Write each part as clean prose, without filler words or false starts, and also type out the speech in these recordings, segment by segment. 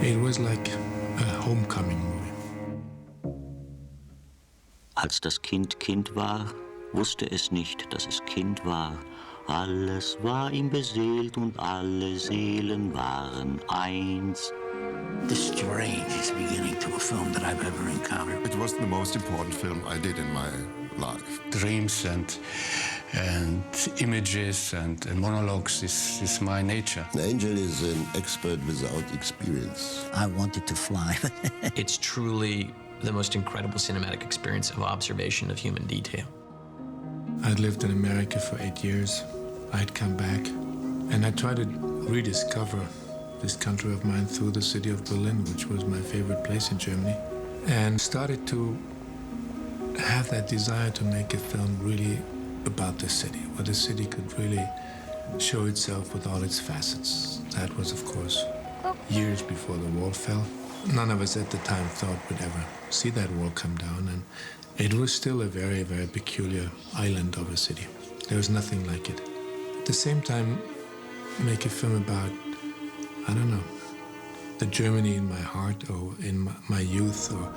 It was like a homecoming movie. Als das Kind Kind war, wusste es nicht, dass es Kind war. Alles war ihm beseelt und alle Seelen waren eins. The strangest beginning to a film that I've ever encountered. It was the most important film I did in my life. Dreams and images and monologues is my nature. An angel is an expert without experience. I wanted to fly. It's truly the most incredible cinematic experience of observation of human detail. I'd lived in America for 8 years. I'd come back, and I tried to rediscover this country of mine through the city of Berlin, which was my favorite place in Germany, and started to have that desire to make a film really about the city, where the city could really show itself with all its facets. That was, of course, years before the wall fell. None of us at the time thought we'd ever see that wall come down, and it was still a very, very peculiar island of a city. There was nothing like it. At the same time, make a film about, I don't know, the Germany in my heart or in my youth or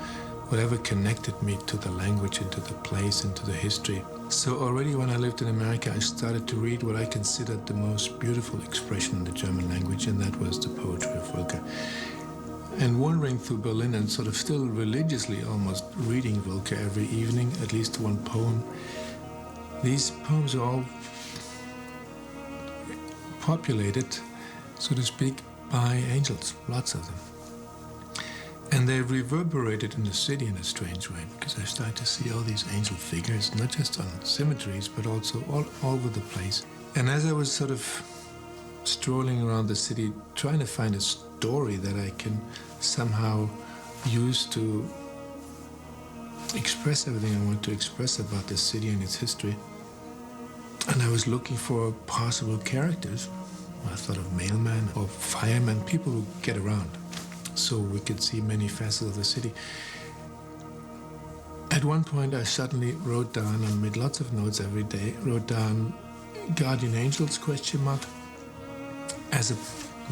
whatever connected me to the language and to the place and to the history. So already when I lived in America, I started to read what I considered the most beautiful expression in the German language, and that was the poetry of Rilke. And wandering through Berlin and sort of still religiously almost reading Rilke every evening, at least one poem, these poems are all populated, so to speak, by angels, lots of them. And they reverberated in the city in a strange way, because I started to see all these angel figures, not just on cemeteries, but also all over the place. And as I was sort of strolling around the city, trying to find a story that I can somehow use to express everything I want to express about the city and its history, and I was looking for possible characters. I thought of mailmen or firemen, people who get around, so we could see many facets of the city. At one point, I suddenly wrote down, and made lots of notes every day, wrote down guardian angels, question mark, as a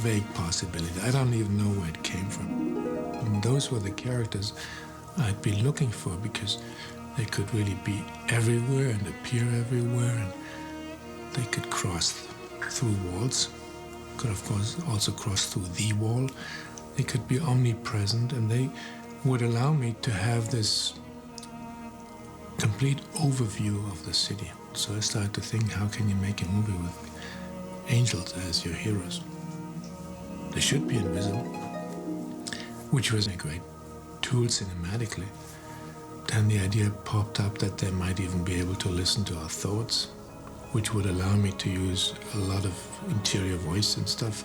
vague possibility. I don't even know where it came from. And those were the characters I'd be looking for, because they could really be everywhere and appear everywhere, and they could cross through walls, could of course also cross through the wall. They could be omnipresent, and they would allow me to have this complete overview of the city. So I started to think, how can you make a movie with angels as your heroes? They should be invisible, which was a great tool cinematically. Then the idea popped up that they might even be able to listen to our thoughts, which would allow me to use a lot of interior voice and stuff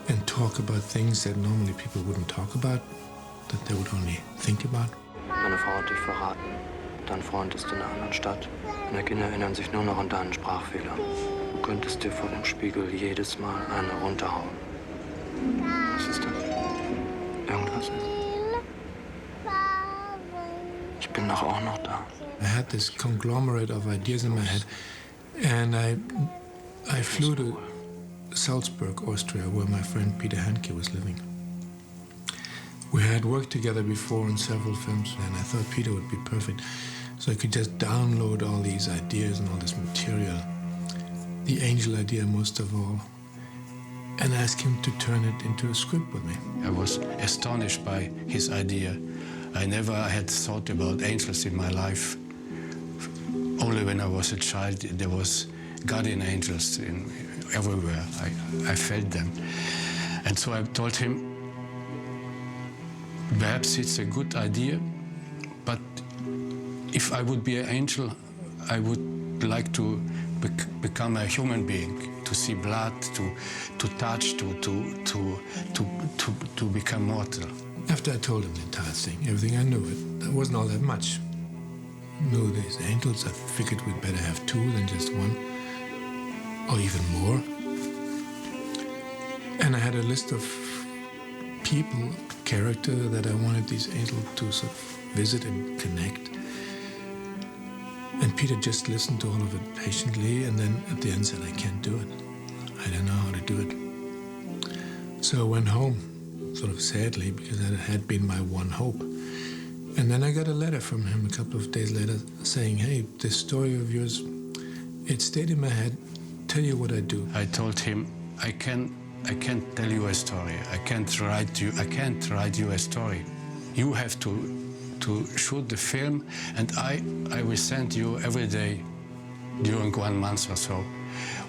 and talk about things that normally people wouldn't talk about, that they would only think about. Deine Frau hat dich verraten. Dein Freund ist in einer anderen Stadt. Deine Kinder erinnern sich nur noch an deinen Sprachfehler. Du könntest dir vor dem Spiegel jedes Mal eine runterhauen. Was ist das? Irgendwas ist. Ich bin doch auch noch da. I had this conglomerate of ideas in my head, and I flew to Salzburg, Austria, where my friend Peter Handke was living. We had worked together before on several films, and I thought Peter would be perfect, so I could just download all these ideas and all this material, the angel idea most of all, and ask him to turn it into a script with me. I was astonished by his idea. I never had thought about angels in my life. Only when I was a child, there was guardian angels everywhere. I felt them. And so I told him, perhaps it's a good idea, but if I would be an angel, I would like to become a human being, to see blood, to touch, to become mortal. After I told him the entire thing, everything I knew, it wasn't all that much. Knew these angels, I figured we'd better have two than just one, or even more. And I had a list of people, character that I wanted these angels to sort of visit and connect. And Peter just listened to all of it patiently, and then at the end said, I can't do it. I don't know how to do it. So I went home, sort of sadly, because that had been my one hope. And then I got a letter from him a couple of days later saying, hey, this story of yours, it stayed in my head. Tell you what I do. I told him, I can't tell you a story. I can't write you a story. You have to shoot the film, and I will send you every day during 1 month or so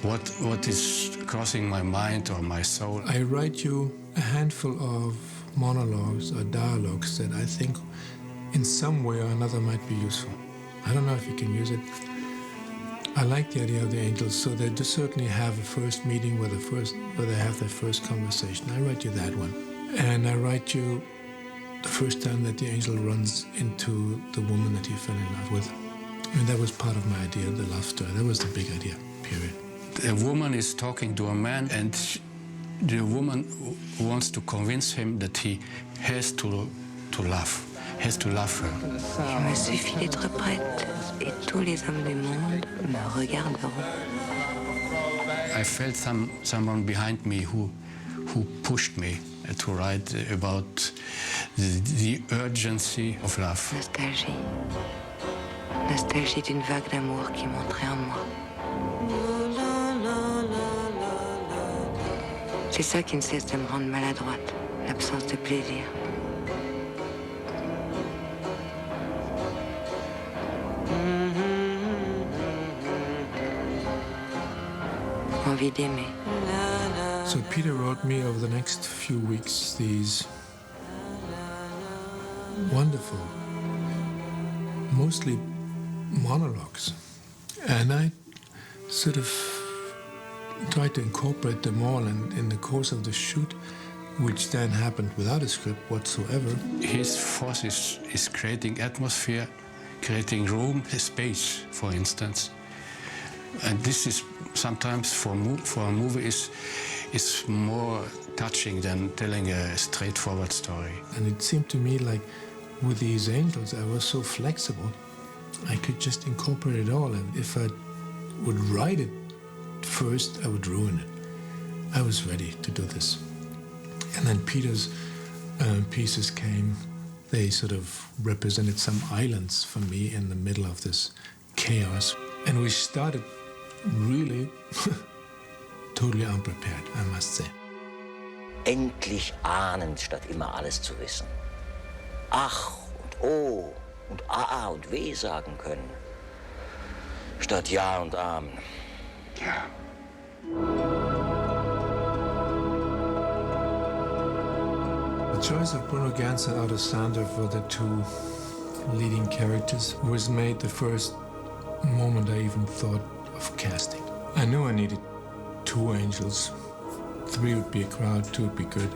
what is crossing my mind or my soul. I write you a handful of monologues or dialogues that I think in some way or another might be useful. I don't know if you can use it. I like the idea of the angels, so they do certainly have a first meeting where they have their first conversation. I write you that one. And I write you the first time that the angel runs into the woman that he fell in love with. And that was part of my idea, the love story. That was the big idea, period. A woman is talking to a man, and the woman wants to convince him that he has to love her. Il me suffit d'être prête, et tous les hommes du monde me regarderont. I felt someone behind me who pushed me to write about the urgency of love. Nostalgie. Nostalgie d'une vague d'amour qui monterait en moi. C'est ça qui ne cesse de me rendre maladroite, l'absence de plaisir. Envie d'aimer. So Peter wrote me over the next few weeks these wonderful, mostly monologues. And I sort of tried to incorporate them all in the course of the shoot, which then happened without a script whatsoever. His force is creating atmosphere, creating room, space, for instance. And this is sometimes for a movie is more touching than telling a straightforward story. And it seemed to me like with these angels, I was so flexible. I could just incorporate it all. And if I would write it first, I would ruin it. I was ready to do this. And then Peter's pieces came. They sort of represented some islands for me in the middle of this chaos. And we started really totally unprepared, I must say. Endlich ahnen, statt immer alles zu wissen. Ach und oh und A und W sagen können, statt Ja und Amen. Ja. The choice of Bruno Ganz and Otto Sander for the two leading characters was made the first moment I even thought of casting. I knew I needed 2 angels. 3 would be a crowd, 2 would be good.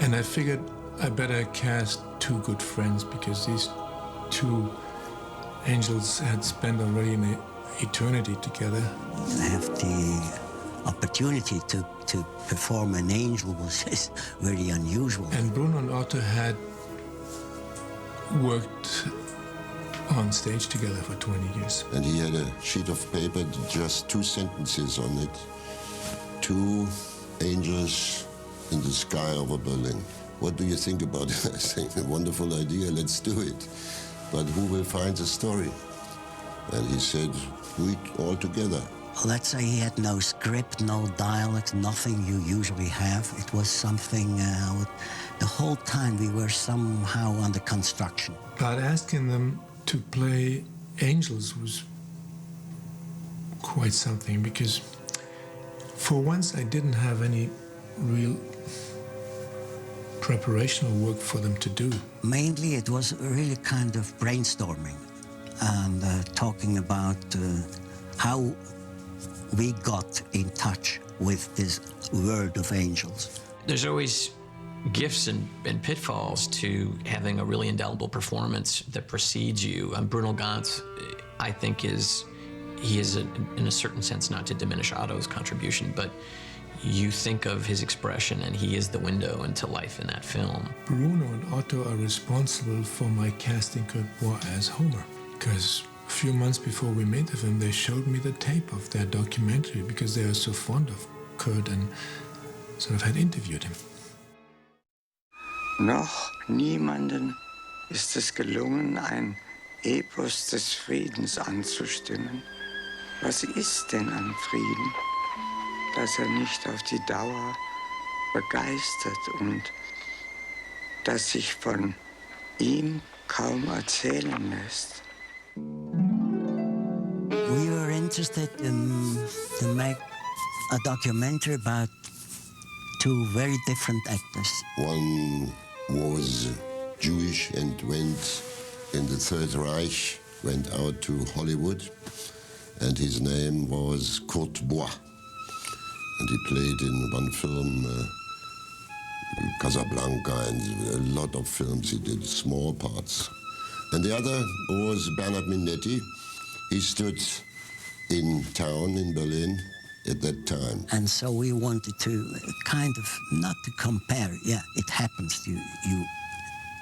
And I figured I better cast 2 good friends because these 2 angels had spent already an eternity together. To have the opportunity to perform an angel was very unusual. And Bruno and Otto had worked on stage together for 20 years. And he had a sheet of paper, just 2 sentences on it. 2 angels in the sky over Berlin. What do you think about it? I think a wonderful idea, let's do it. But who will find the story? And he said, we all together. Well, let's say he had no script, no dialogue, nothing you usually have. It was something, the whole time we were somehow under construction. But asking them to play angels was quite something because for once I didn't have any real preparational work for them to do. Mainly it was really kind of brainstorming and talking about how we got in touch with this world of angels. There's always gifts and pitfalls to having a really indelible performance that precedes you. Bruno Ganz, I think, in a certain sense, not to diminish Otto's contribution, but you think of his expression and he is the window into life in that film. Bruno and Otto are responsible for my casting Kurt Bohr as Homer, because a few months before we made the film, they showed me the tape of their documentary because they are so fond of Kurt and sort of had interviewed him. Noch niemandem ist es gelungen, ein Epos des Friedens anzustimmen. Was ist denn am Frieden, dass er nicht auf die Dauer begeistert und dass sich von ihm kaum erzählen lässt? We were interested to make a documentary about two very different actors. One was Jewish and went in the Third Reich, went out to Hollywood, and his name was Kurt Bois. And he played in one film, Casablanca, and a lot of films. He did small parts. And the other was Bernard Minetti. He stood in town in Berlin at that time. And so we wanted to kind of, not to compare, yeah, it happens, you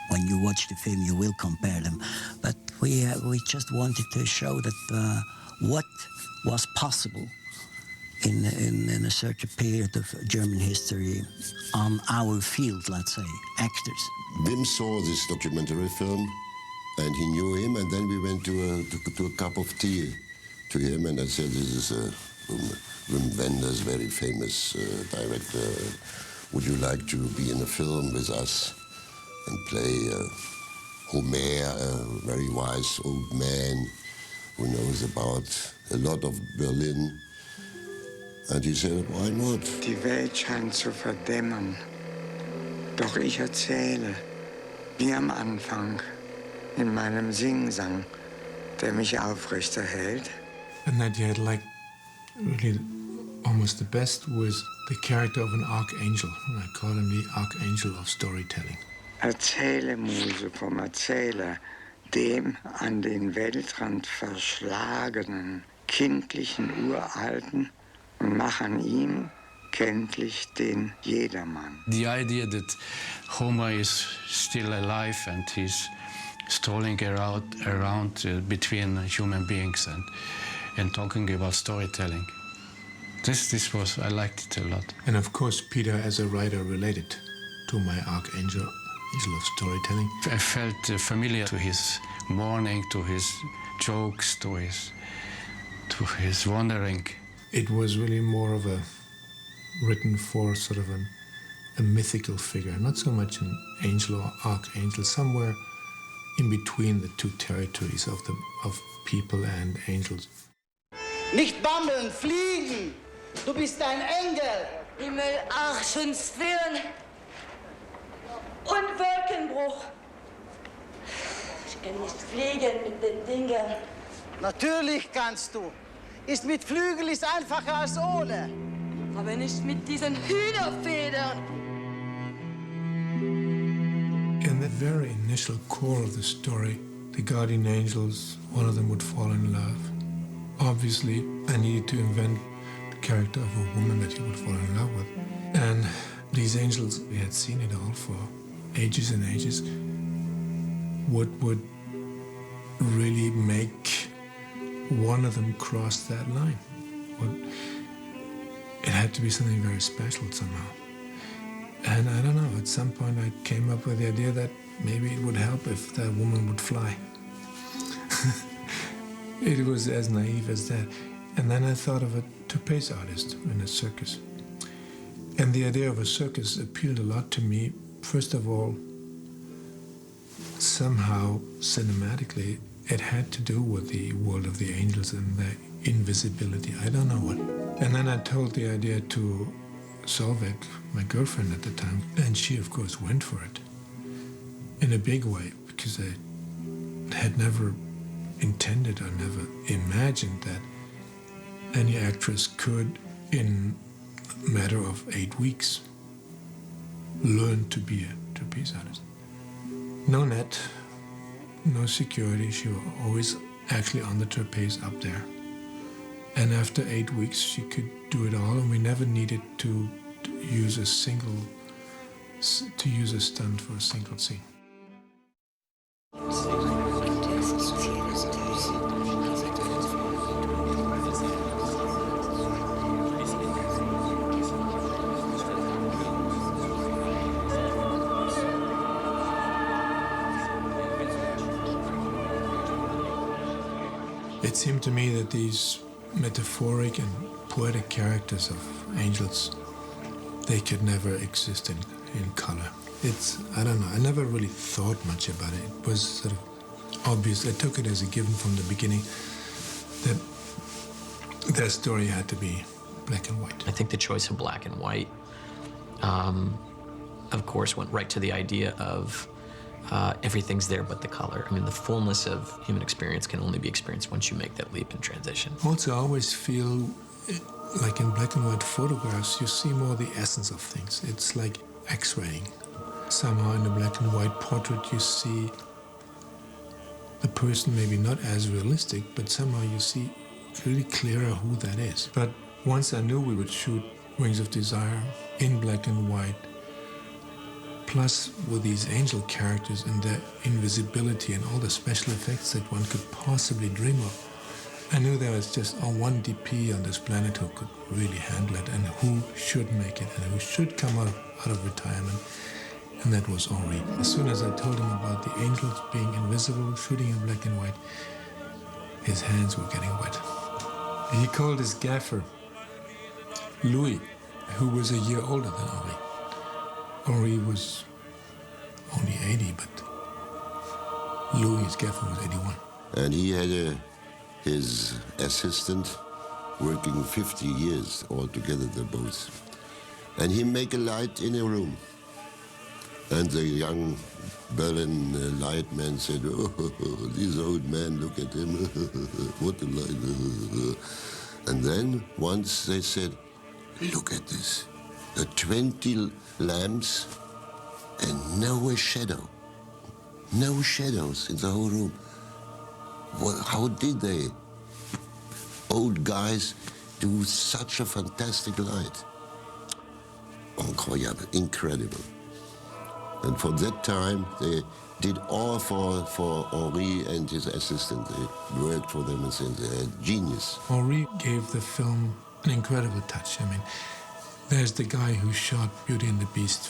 when you watch the film you will compare them, but we just wanted to show that what was possible in a certain period of German history on our field, let's say, actors. Wim saw this documentary film and he knew him, and then we went to a cup of tea to him, and I said, this is Wim Wenders, very famous director. Would you like to be in a film with us and play Homer, a very wise old man who knows about a lot of Berlin? And he said, why not? Die Welt scheint zu verdämmern. Doch ich erzähle, wie am Anfang, in meinem Singsang, der mich aufrechterhält. And that you had like really almost the best was the character of an archangel. I call him the archangel of storytelling. Erzähle, Muse, vom Erzähler, dem an den Weltrand verschlagenen, kindlichen Uralten, und mach an ihm kenntlich den Jedermann. The idea that Homer is still alive and he's strolling around between human beings and talking about storytelling. This was, I liked it a lot. And of course, Peter, as a writer, related to my archangel of storytelling. I felt familiar to his mourning, to his jokes, to his wandering. It was really more of a written for sort of a mythical figure, not so much an angel or archangel, somewhere in between the two territories of people and angels. Nicht bammeln, fliegen! Du bist ein Engel! Himmel, Arsch und Zwirn und Wolkenbruch. Ich kann nicht fliegen mit den Dingen. Natürlich kannst du. Ist mit Flügel ist einfacher als ohne. Aber nicht mit diesen Hühnerfedern. In the very initial core of the story, the guardian angels, one of them would fall in love. Obviously, I needed to invent the character of a woman that he would fall in love with. And these angels, we had seen it all for ages and ages. What would really make one of them cross that line? It had to be something very special somehow. And I don't know, at some point I came up with the idea that maybe it would help if that woman would fly. It was as naive as that. And then I thought of a trapeze artist in a circus. And the idea of a circus appealed a lot to me. First of all, somehow, cinematically, it had to do with the world of the angels and their invisibility. I don't know what. And then I told the idea to Solveig, my girlfriend at the time, and she, of course, went for it in a big way, because I had never intended or never imagined that any actress could, in a matter of 8 weeks, learn to be a trapeze artist. No net, no security. She was always actually on the trapeze up there. And after 8 weeks, she could do it all, and we never needed to use a stunt for a single scene. It seemed to me that these metaphoric and poetic characters of angels, they could never exist in color. I don't know, I never really thought much about it. It was sort of obvious. I took it as a given from the beginning that their story had to be black and white. I think the choice of black and white, of course, went right to the idea of everything's there but the color. I mean, the fullness of human experience can only be experienced once you make that leap and transition. Also, I always feel like in black and white photographs, you see more the essence of things. It's like X-raying. Somehow in a black and white portrait, you see the person maybe not as realistic, but somehow you see really clearer who that is. But once I knew we would shoot Wings of Desire in black and white, plus with these angel characters and their invisibility and all the special effects that one could possibly dream of, I knew there was just one DP on this planet who could really handle it and who should make it and who should come out of retirement, and that was Henri. As soon as I told him about the angels being invisible, shooting in black and white, his hands were getting wet. He called his gaffer, Louis, who was a year older than Henri. Henri was only 80, but Louis, his gaffer, was 81. And he had his assistant working 50 years altogether, they both. And he make a light in a room. And the young Berlin lightman said, "Oh, this old man, look at him, what a light." And then once they said, "Look at this, 20 lamps and no shadow, no shadows in the whole room. How did they, old guys, do such a fantastic light?" Incroyable, incredible. And for that time, they did all for Henri and his assistant. They worked for them and said they had genius. Henri gave the film an incredible touch. I mean, there's the guy who shot Beauty and the Beast,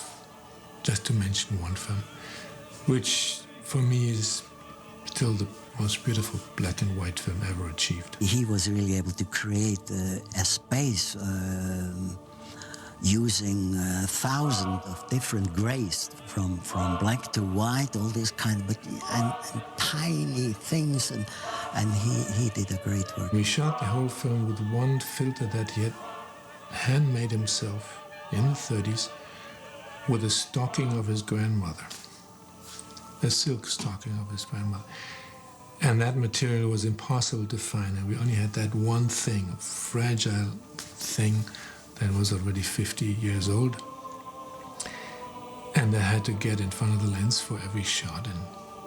just to mention one film, which for me is still the most beautiful black and white film ever achieved. He was really able to create a space using thousands of different grays, from black to white, all this kind of, and tiny things, and he did a great work. We shot the whole film with one filter that he had handmade himself in the 30s with a stocking of his grandmother, a silk stocking of his grandmother. And that material was impossible to find, and we only had that one thing, a fragile thing that was already 50 years old. And I had to get in front of the lens for every shot and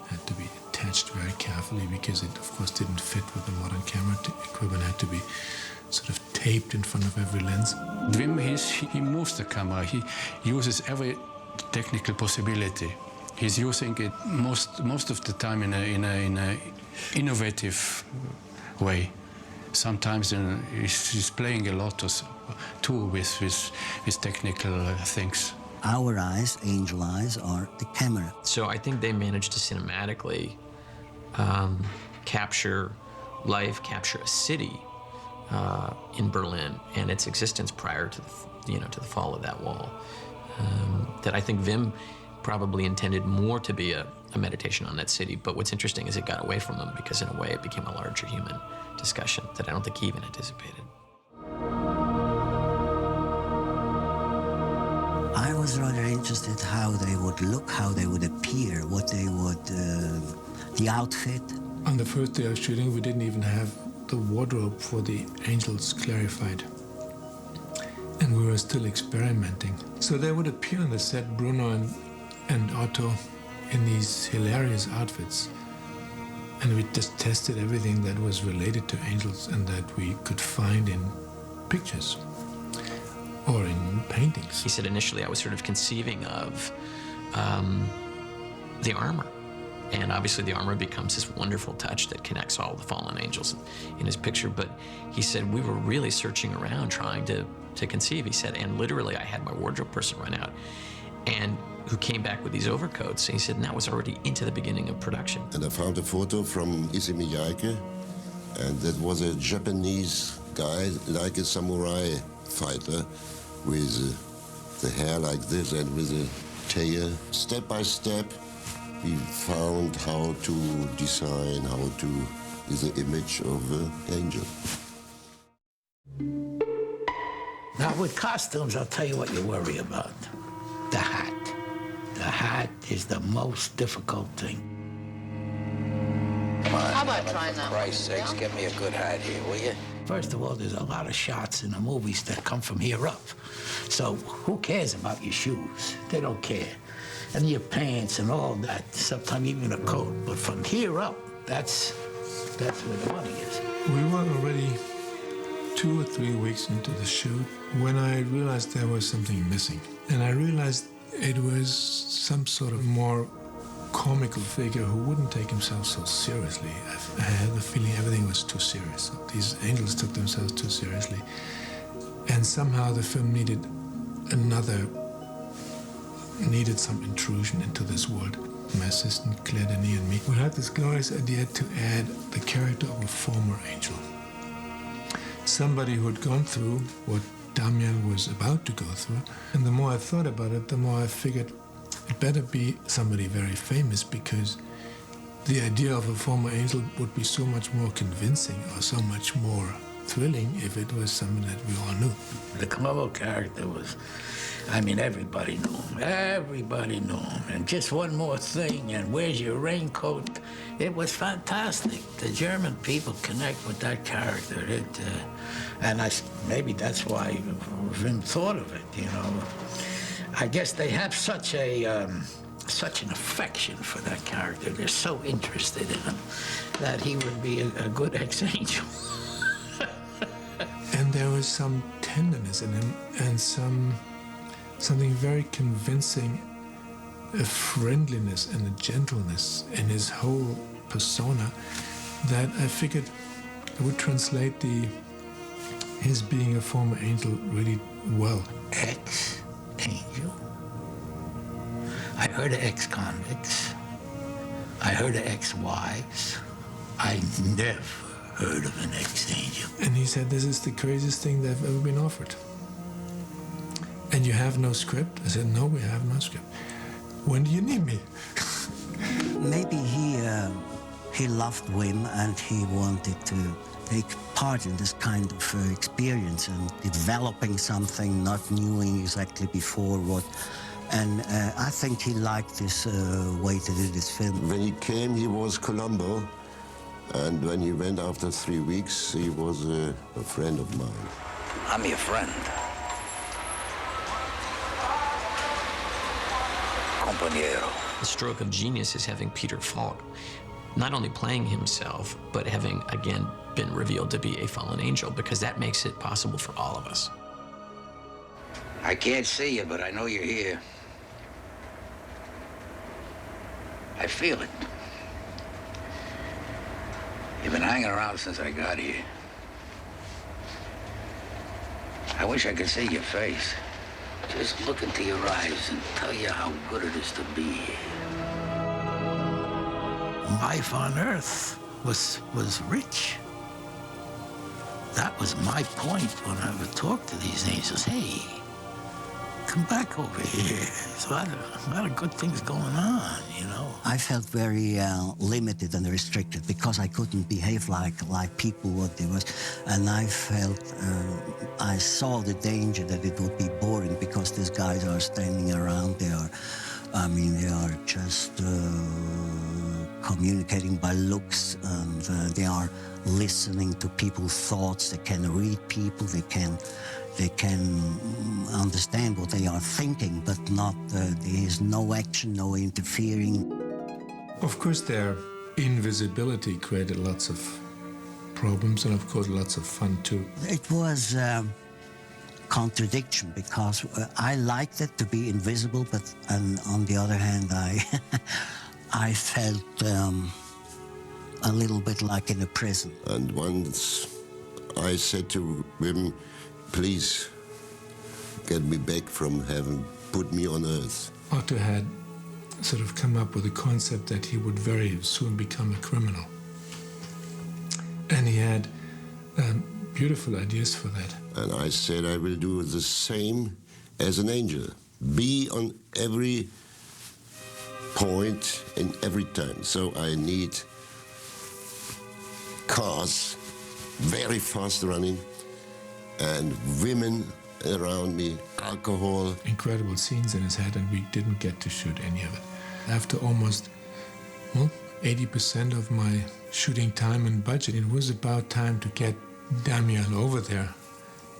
had to be attached very carefully because it, of course, didn't fit with the modern camera equipment. It had to be sort of taped in front of every lens. Wim, he moves the camera. He uses every technical possibility. He's using it most of the time in a innovative way. Sometimes he's playing a lot too with technical things. Our eyes, angel eyes, are the camera. So I think they managed to cinematically capture life, capture a city in Berlin and its existence prior to the fall of that wall. That I think Wim probably intended more to be a meditation on that city. But what's interesting is it got away from him because in a way it became a larger human discussion that I don't think he even anticipated. I was rather interested how they would look, how they would appear, what they would, the outfit. On the first day of shooting, we didn't even have the wardrobe for the angels clarified. And we were still experimenting. So they would appear on the set, Bruno and Otto, in these hilarious outfits. And we just tested everything that was related to angels and that we could find in pictures or in paintings. He said initially I was sort of conceiving of the armor. And obviously the armor becomes this wonderful touch that connects all the fallen angels in his picture. But he said we were really searching around trying to conceive. He said, and literally I had my wardrobe person run out and who came back with these overcoats. And he said, and that was already into the beginning of production. And I found a photo from Issey Miyake, And that was a Japanese guy, like a samurai fighter, with the hair like this and with a tail. Step by step, we found how to design, how to is the image of the angel. Now, with costumes, I'll tell you what you worry about. The hat. The hat is the most difficult thing. How about trying that? For Christ's sakes, Yeah? get me a good hat here, will you? First of all, there's a lot of shots in the movies that come from here up. So who cares about your shoes? They don't care. And your pants and all that, sometimes even a coat. But from here up, that's where the money is. We were already 2 or 3 weeks into the shoot when I realized there was something missing. And I realized it was some sort of more comical figure who wouldn't take himself so seriously. I had the feeling everything was too serious. These angels took themselves too seriously. And somehow the film needed some intrusion into this world. My assistant Claire Denis and me, we had this glorious idea to add the character of a former angel. Somebody who had gone through what Damian was about to go through. And the more I thought about it, the more I figured it better be somebody very famous, because the idea of a former angel would be so much more convincing or so much more thrilling if it was someone that we all knew. The Clovo character was, I mean, everybody knew him. Everybody knew him. And just one more thing, and where's your raincoat? It was fantastic. The German people connect with that character. Maybe that's why Wim thought of it, you know. I guess they have such an affection for that character. They're so interested in him that he would be a good ex-angel. And there was some tenderness in him and something very convincing, a friendliness and a gentleness in his whole persona that I figured would translate his being a former angel really well. Ex-angel? I heard of ex-convicts. I heard of ex-wives. I never heard of an ex-angel. And he said, this is the craziest thing they've ever been offered. And you have no script? I said, no, we have no script. When do you need me? Maybe he loved Wim and he wanted to take part in this kind of experience and developing something, not knowing exactly before what. And I think he liked this way to do this film. When he came, he was Columbo. And when he went after 3 weeks, he was a friend of mine. I'm your friend. Compañero. The stroke of genius is having Peter Falk not only playing himself, but having, again, been revealed to be a fallen angel, because that makes it possible for all of us. I can't see you, but I know you're here. I feel it. You've been hanging around since I got here. I wish I could see your face. Just look into your eyes and tell you how good it is to be here. Life on Earth was rich. That was my point when I would talk to these angels. Hey, come back over here. There's a lot of good things going on, you know. I felt very limited and restricted because I couldn't behave like people what they was, and I felt I saw the danger that it would be boring because these guys are standing around. They are just communicating by looks, and they are listening to people's thoughts. They can read people. They can understand what they are thinking, but not, there is no action, no interfering. Of course, their invisibility created lots of problems and, of course, lots of fun, too. It was contradiction because I liked it to be invisible, but on the other hand, I felt a little bit like in a prison. And once I said to Wim, please get me back from heaven, put me on earth. Otto had sort of come up with a concept that he would very soon become a criminal. And he had beautiful ideas for that. And I said I will do the same as an angel. Be on every point in every time. So I need cars, very fast running, and women around me, alcohol. Incredible scenes in his head, and we didn't get to shoot any of it. After almost 80% of my shooting time and budget, it was about time to get Damian over there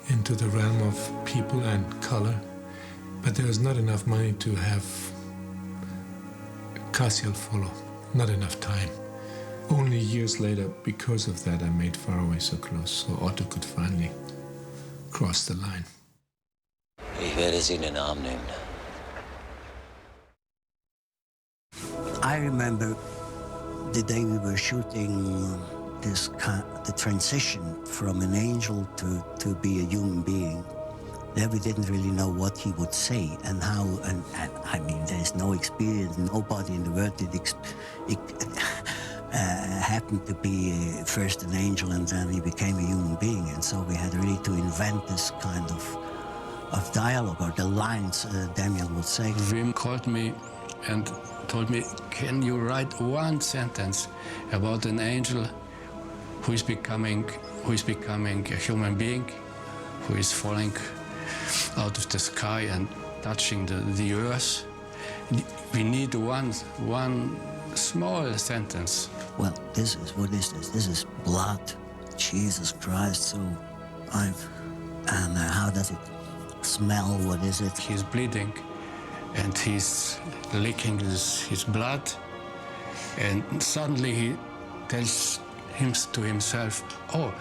into the realm of people and color. But there was not enough money to have Cassiel follow, not enough time. Only years later, because of that, I made Far Away So Close, so Otto could finally cross the line. Ich werde sie in den Arm nehmen. I remember the day we were shooting the transition from an angel to be a human being. There we didn't really know what he would say and how, and I mean, there's no experience, nobody in the world did happened to be first an angel and then he became a human being, and so we had really to invent this kind of dialogue, or the lines Damian would say. Wim called me and told me, can you write one sentence about an angel who is becoming a human being, who is falling out of the sky and touching the earth? We need one small sentence. Well, what is this? This is blood. Jesus Christ, so and how does it smell? What is it? He's bleeding and he's licking his blood, and suddenly he tells to himself, oh,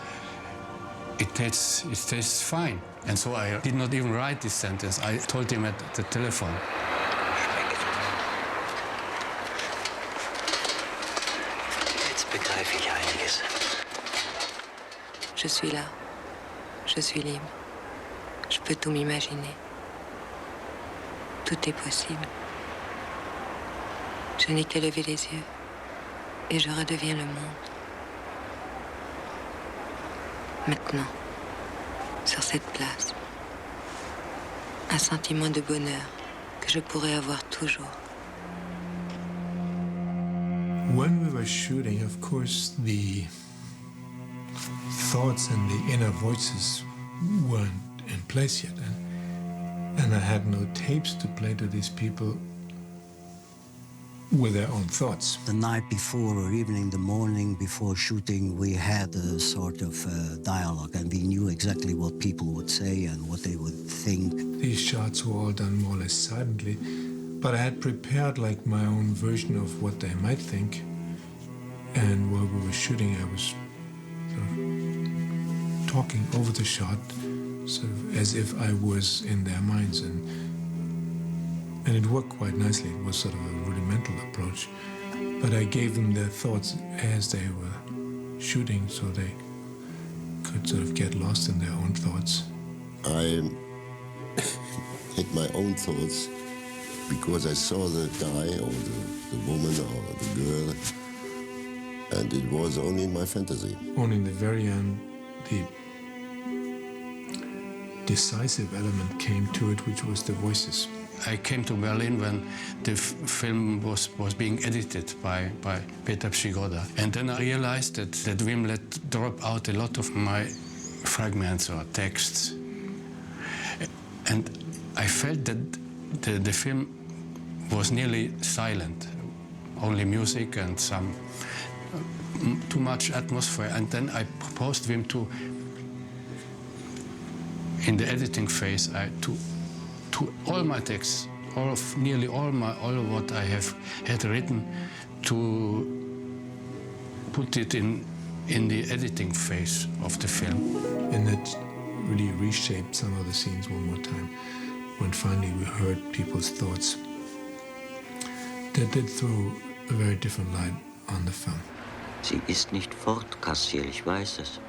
it tastes fine. And so I did not even write this sentence. I told him at the telephone. Jetzt begreife ich einiges. Je suis là. Je suis libre. Je peux tout m'imaginer. Tout est possible. Je n'ai qu'à lever les yeux et je redeviens le monde. Maintenant, sur cette place, un sentiment de bonheur que je pourrais avoir toujours. When we were shooting, of course, the thoughts and the inner voices weren't in place yet. And I had no tapes to play to these people with their own thoughts. The night before, or even in the morning before shooting, we had a sort of dialogue, and we knew exactly what people would say and what they would think. These shots were all done more or less silently, but I had prepared like my own version of what they might think. And while we were shooting, I was sort of talking over the shot, sort of as if I was in their minds, and it worked quite nicely. It was sort of a rudimental approach, but I gave them their thoughts as they were shooting, so they could sort of get lost in their own thoughts. I had my own thoughts because I saw the guy or the woman or the girl, and it was only in my fantasy. Only in the very end, the decisive element came to it, which was the voices. I came to Berlin when the film was being edited by Peter Przygoda. And then I realized that Wim let drop out a lot of my fragments or texts. And I felt that the film was nearly silent, only music and some too much atmosphere. And then I proposed Wim to, in the editing phase, to all my texts, nearly all of what I had written, to put it in the editing phase of the film. And that really reshaped some of the scenes one more time, when finally we heard people's thoughts. That did throw a very different light on the film. Sie ist nicht fort, Cassiel, ich weiß es.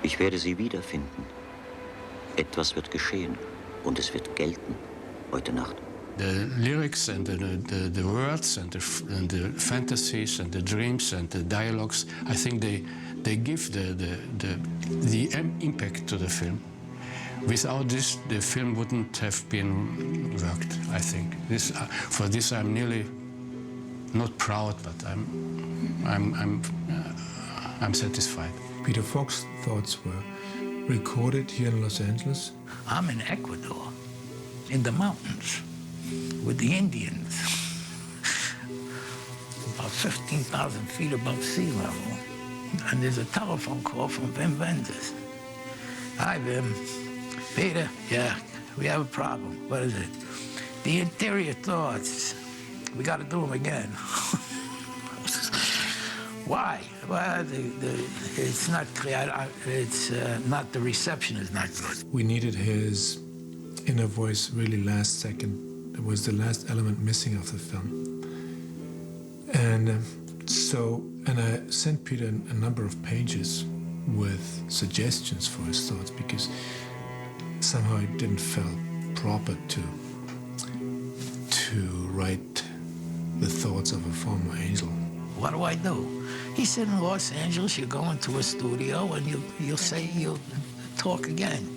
Ich werde sie wiederfinden. Etwas wird geschehen und es wird gelten heute Nacht. the lyrics and the words and the fantasies and the dreams and the dialogues, I think they give the impact to the film. Without this, the film wouldn't have been worked, I think. For this, I'm nearly not proud, but I'm satisfied. Peter Falk's thoughts were recorded here in Los Angeles. I'm in Ecuador, in the mountains, with the Indians, about 15,000 feet above sea level. And there's a telephone call from Wim Wenders. Hi, Wim. Peter, yeah, we have a problem. What is it? The interior thoughts. We got to do them again. Why? Well, it's not clear. It's not, the reception is not good. We needed his inner voice really last second. It was the last element missing of the film. And and I sent Peter a number of pages with suggestions for his thoughts, because somehow it didn't feel proper to write the thoughts of a former angel. What do I do? He said, in Los Angeles, you go into a studio and you'll talk again.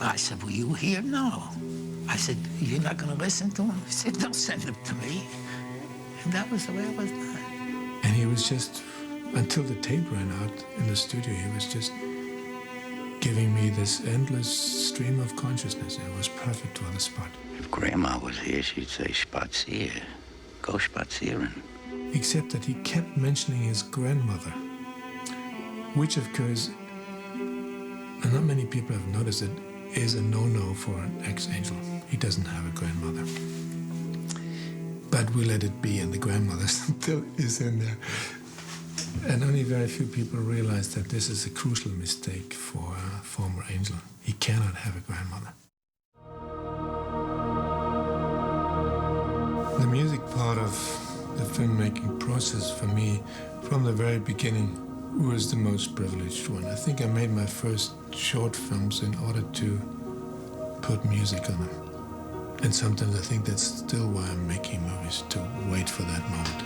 I said, were you here? No. I said, you're not going to listen to him? He said, don't send him to me. And that was the way it was done. And he was just, until the tape ran out in the studio, he was just giving me this endless stream of consciousness. It was perfect on the spot. If Grandma was here, she'd say, spazier. Go spazieren. Except that he kept mentioning his grandmother, which, of course, and not many people have noticed it, is a no-no for an ex-angel. He doesn't have a grandmother. But we let it be, and the grandmother still is in there. And only very few people realize that this is a crucial mistake for a former angel. He cannot have a grandmother. The music part of the filmmaking process for me, from the very beginning, was the most privileged one. I think I made my first short films in order to put music on them. And sometimes I think that's still why I'm making movies, to wait for that moment.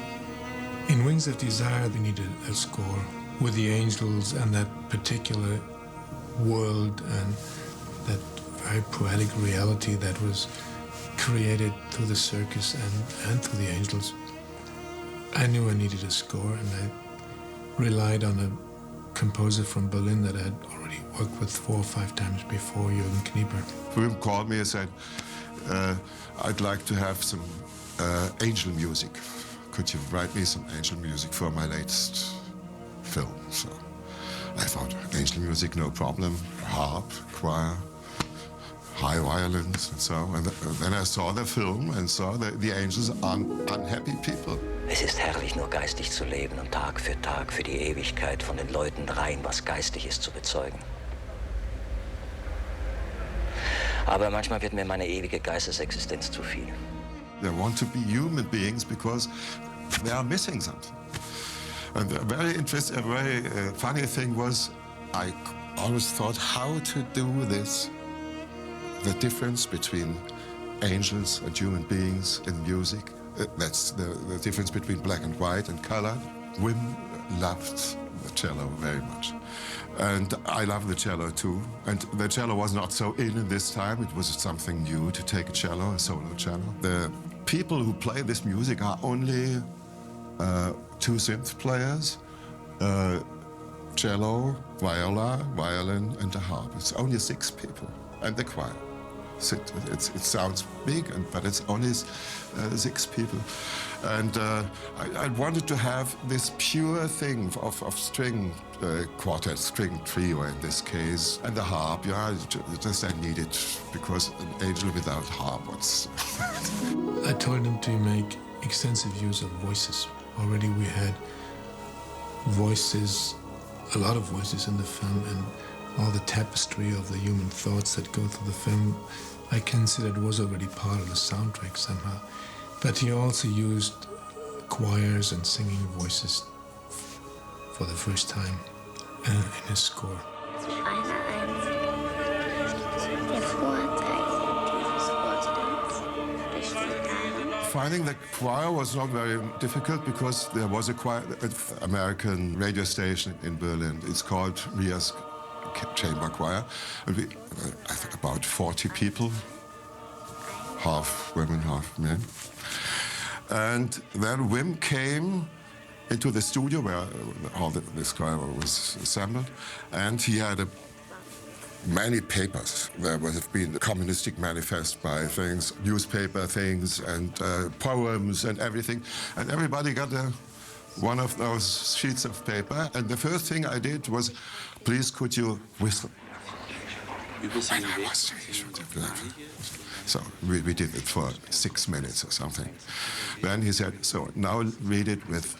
In Wings of Desire, they needed a score with the angels and that particular world and that very poetic reality that was created through the circus and through the angels. I knew I needed a score, and I relied on a composer from Berlin that I had already worked with 4 or 5 times before, Jürgen Knieper. Wim called me and said, I'd like to have some angel music. Could you write me some angel music for my latest film? So I thought, angel music, no problem. Harp, choir, high violins and so. And then I saw the film and saw that the angels are unhappy people. Es ist herrlich, nur geistig zu leben und Tag für Tag für die Ewigkeit von den Leuten rein was Geistliches zu bezeugen. Aber manchmal wird mir meine ewige Geistesexistenz zu viel. They want to be human beings because they are missing something. And a very interesting, a very funny thing was, I always thought how to do this. The difference between angels and human beings in music. That's the difference between black and white and color. Wim loved the cello very much. And I love the cello too. And the cello was not so in this time. It was something new to take a cello, a solo cello. The people who play this music are only 2 synth players, cello, viola, violin, and a harp. It's only 6 people, and the choir. It sounds big, but it's only 6 people. And I wanted to have this pure thing of string quartet, string trio in this case, and the harp. Yeah, just I need it, because an angel without harp, what's... I told him to make extensive use of voices. Already we had voices, a lot of voices in the film, and all the tapestry of the human thoughts that go through the film, I considered was already part of the soundtrack somehow. But he also used choirs and singing voices for the first time in his score. Der Vorteil dieses Vorteils Finding the choir was not very difficult because there was a choir, an American radio station in Berlin. It's called Rias Chamber Choir. And we, I think about 40 people, half women, half men. And then Wim came into the studio where all this choir was assembled, and he had many papers. There would have been the communistic manifest by things, newspaper things, and poems and everything. And everybody got one of those sheets of paper. And the first thing I did was, please, could you whistle? So we did it for 6 minutes or something. Then he said, so now read it with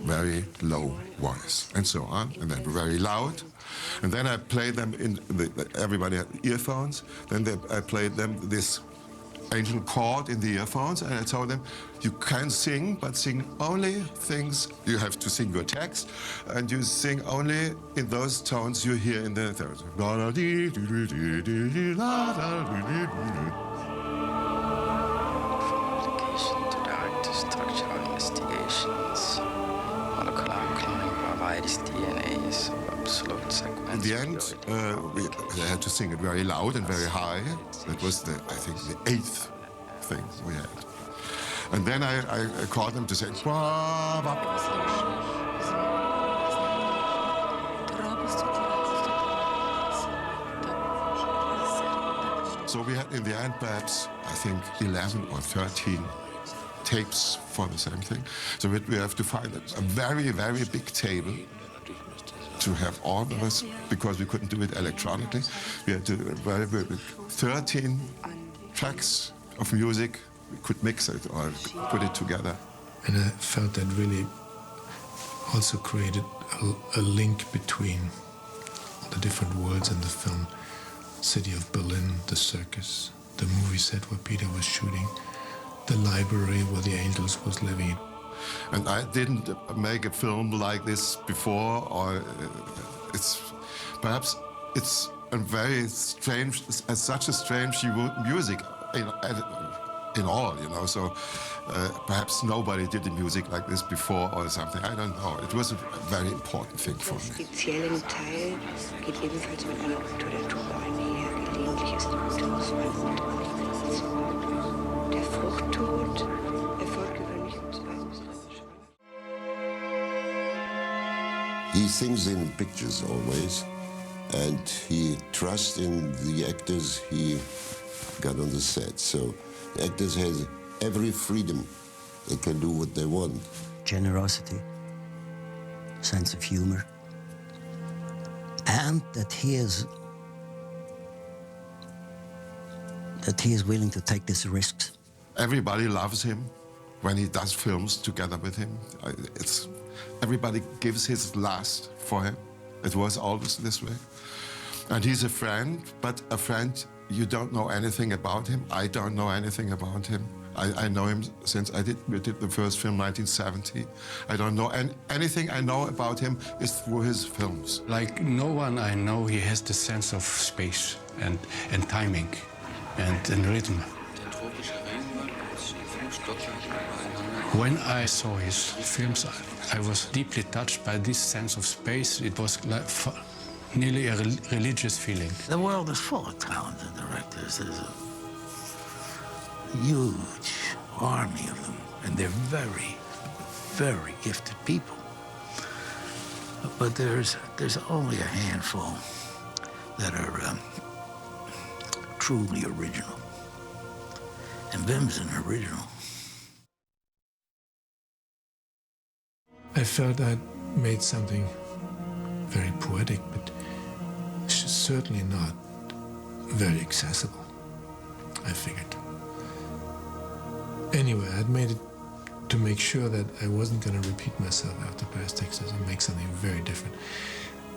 very low voice, and so on, and then very loud. And then I played them in, everybody had earphones, then I played them this ancient chord in the earphones, and I told them, you can sing, but sing only things, you have to sing your text, and you sing only in those tones you hear in the third. Structural investigations, molecular cloning provides DNAs of absolute sequence. In the end, we had to sing it very loud and very high. That was, I think, the 8th thing we had. And then I called them to say, so we had, in the end, perhaps, I think, 11 or 13 tapes for the same thing. So we have to find a very, very big table to have all those, because we couldn't do it electronically. We had to 13 tracks of music. We could mix it or put it together. And I felt that really also created a link between the different worlds in the film. City of Berlin, the circus, the movie set where Peter was shooting, the library where the Angels was living. And I didn't make a film like this before, or perhaps it's a very strange, such a strange music in all, you know. So perhaps nobody did the music like this before or something. I don't know. It was a very important thing for me. Speziellen Teil geht ebenfalls mit einer Kultur der Tube einher. Gelegentlich ist die Kulturauswahl und Organisation. Der Fruchttod erfolgt gewöhnlich im zweiten bis dritten Schritt. He sings in pictures always, and he trusts in the actors he got on the set. So the actors has every freedom. They can do what they want. Generosity, sense of humor, and that he is willing to take these risks. Everybody loves him when he does films together with him. Everybody gives his last for him. It was always this way. And he's a friend, but a friend, you don't know anything about him. I don't know anything about him. I know him since we did the first film, 1970. I don't know anything I know about him is through his films. Like no one I know, he has the sense of space and timing and rhythm. When I saw his films, I was deeply touched by this sense of space. It was like nearly a religious feeling. The world is full of talented directors. There's a huge army of them, and they're very, very gifted people. But there's only a handful that are truly original. And Wim's an original. I felt I'd made something very poetic, but certainly not very accessible, I figured. Anyway, I'd made it to make sure that I wasn't going to repeat myself after Paris, Texas, and make something very different.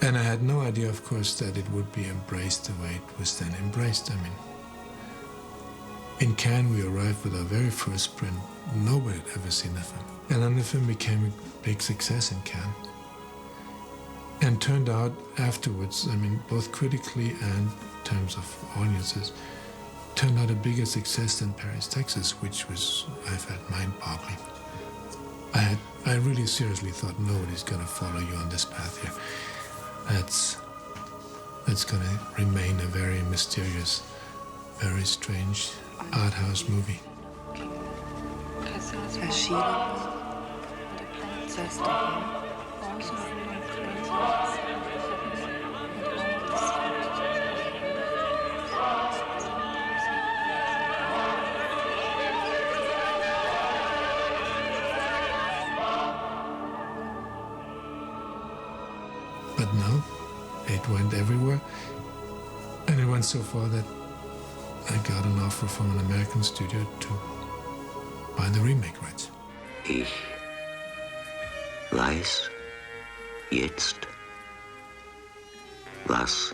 And I had no idea, of course, that it would be embraced the way it was then embraced. I mean, in Cannes, we arrived with our very first print. Nobody had ever seen the film. And then the film became a big success in Cannes. And turned out afterwards, I mean, both critically and in terms of audiences, turned out a bigger success than Paris, Texas, which was, I felt, mind-boggling. I really seriously thought nobody's going to follow you on this path here. That's going to remain a very mysterious, very strange art house movie. But no, it went everywhere, and it went so far that I got an offer from an American studio to buy the remake rights. Ich weiß jetzt, was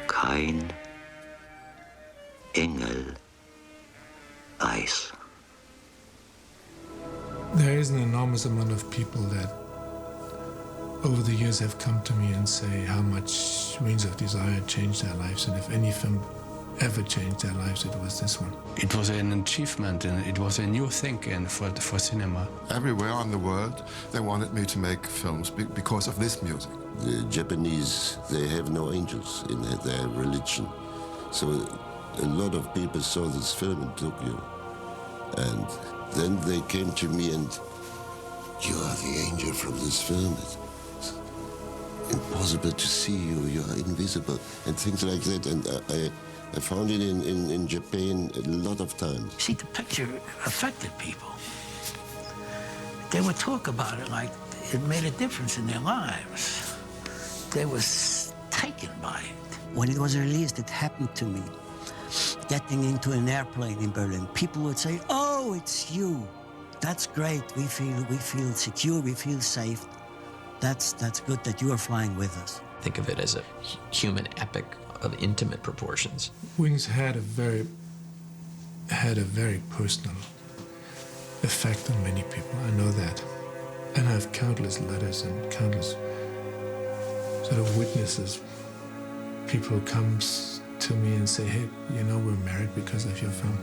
kein Engel weiß. There is an enormous amount of people that over the years have come to me and say how much Wings of Desire changed their lives, and if any film ever changed their lives, it was this one. It was an achievement, and it was a new thing for cinema. Everywhere in the world, they wanted me to make films because of this music. The Japanese, they have no angels in their religion. So a lot of people saw this film in Tokyo. And then they came to me and, you are the angel from this film. It's impossible to see you, you are invisible, and things like that. And I found it in Japan a lot of times. See, the picture affected people. They would talk about it like it made a difference in their lives. They were taken by it. When it was released, it happened to me. Getting into an airplane in Berlin, people would say, "Oh, it's you. That's great. We feel secure. We feel safe. That's good that you are flying with us." Think of it as a human epic of intimate proportions. Wings had a very personal effect on many people. I know that, and I have countless letters and countless sort of witnesses. People who come to me and say, "Hey, you know, we're married because of your film."